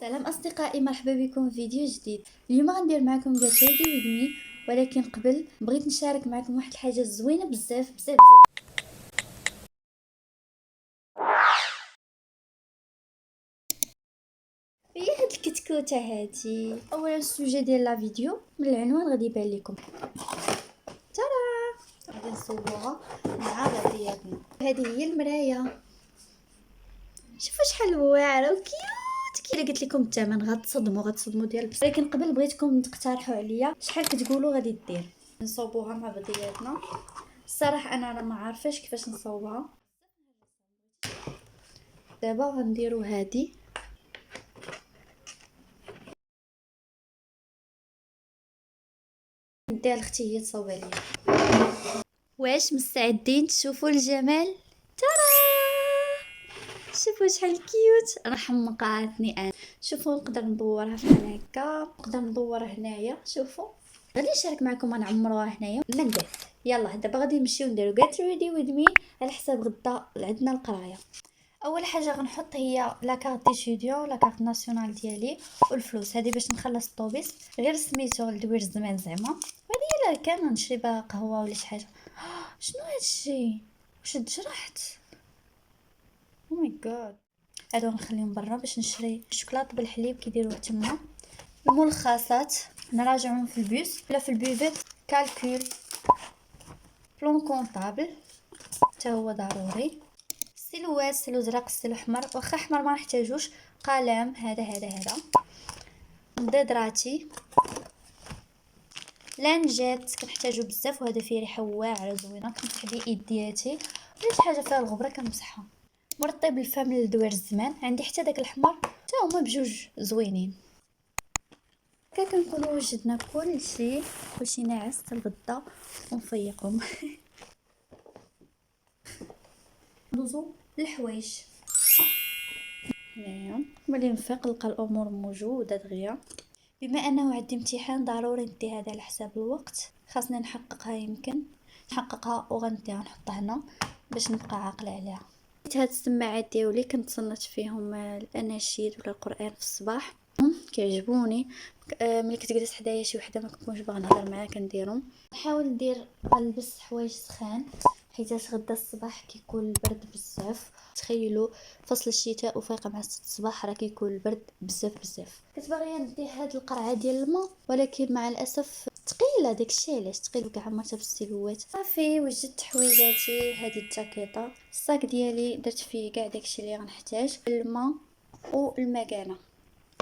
سلام أصدقائي، مرحبا بكم في فيديو جديد. اليوم غندير معكم Get Ready With Me، ولكن قبل بغيت نشارك معكم واحد الحاجة زوينة بزاف بزاف بزاف. هي هاد الكتكوتة هادي. اولا السوجي ديال لا فيديو من العنوان غادي يبان لكم. ترى غادي نصوبوها مع بعضياتنا. هذه هي المرايه، شوفوا شحال واعره وكيوت. كي قلت لكم الثمن غتصدموا ديال بس، لكن قبل بغيتكم تقترحوا عليا شحال كتقولوا غادي دير. نصوبوها مع بعضياتنا. الصراحه انا ما عارفاش كيفاش نصوبها. دابا غنديروا هذه، نديها لاختي هي تصوب عليا. واش مستعدين تشوفوا الجمال؟ ترى شوفوا شحال كيوت، راه حمقاتني انا. شوفوا نقدر ندورها بحال هكا، نقدر ندورها هنايا. شوفوا غادي نشارك معكم غنعمروها هنايا من بعد. يلا دابا غادي نمشيو نديرو Get Ready With Me على حساب غدا عندنا القرايه. اول حاجه غنحط هي لا كارت ديتيديون، لا كارت ناسيونال ديالي، والفلوس هذه باش نخلص الطوبيس. غير سميتو لدوير الزمان زعما. هذه الا كان غنشري بها قهوه ولا شي حاجه. شنو هادشي؟ واش تجرحت؟ او ماي جاد. هادو نخليهم برا باش نشري الشوكولاط بالحليب كيديروه تما. الملخصات نراجعهم في البيس ولا في البيفيت. كالكول، بلون كونطابل حتى هو ضروري. سيلوات، سيلو زرق، سيلو احمر، واخا احمر ما نحتاجوش. قلم هذا مضيدراتي، لانجيت كنحتاجو بزاف، وهذا فيه ريحه واعره زوينه. كنمسح به يدياتي ولا شي حاجه فيها الغبره كنمسحها. مرطب الفم لدوير الزمان، عندي حتى داك الاحمر حتى هما بجوج زوينين. هكا كنكونوا وجدنا كلشي ناعس حتى الغدا ونفيقهم. ندوزو للحوايج. هنايا ملي نفيق نلقى الامور موجوده دغيا. بما انه عندي امتحان ضروري ندي هذا على حساب الوقت، خاصني نحققها. يمكن نحققها وغنديها نحطها هنا باش نبقى عاقله عليها. هاد السماعات ديالي كنت صنت فيهم الاناشيد ولا القران في الصباح، كيعجبوني. ملي كتجلس حدايا شي وحده ما كنكونش باغا نهضر معاها كنديرهم. نحاول ندير نلبس حوايج سخان حيت غدا الصباح كيكون البرد بزاف. تخيلوا فصل الشتاء وفايقه مع 6 الصباح راه كيكون البرد بزاف. كنت باغيه ندي هاد القرعه ديال الماء، ولكن مع الاسف ثقيله. داكشي علاش ثقيل كاع عمرتها بالسيلوات. صافي وجدت حويجاتي. هذه الجاكيطه، الصاك ديالي درت فيه كاع داكشي اللي غنحتاج، الماء والمكانه.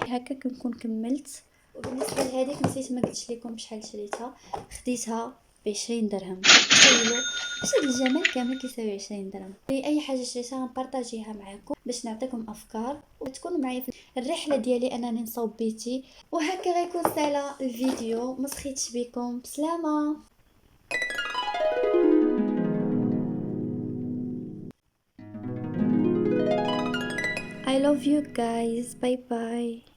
هكا كنكون كملت. وبالنسبه لهذيك نسيت ما قلتش لكم بشحال شريتها. خديتها ب20 درهم. تخيلوا واش هاد الجمال كامل كيساوي 20 درهم. اي حاجه شريتها نبارطاجيها معكم باش نعطيكم افكار وتكونوا معايا في الرحله ديالي انني نصاوب بيتي. وهكا غيكون سالا الفيديو. ما سخيتش بكم. بسلامه. I love you guys. Bye bye.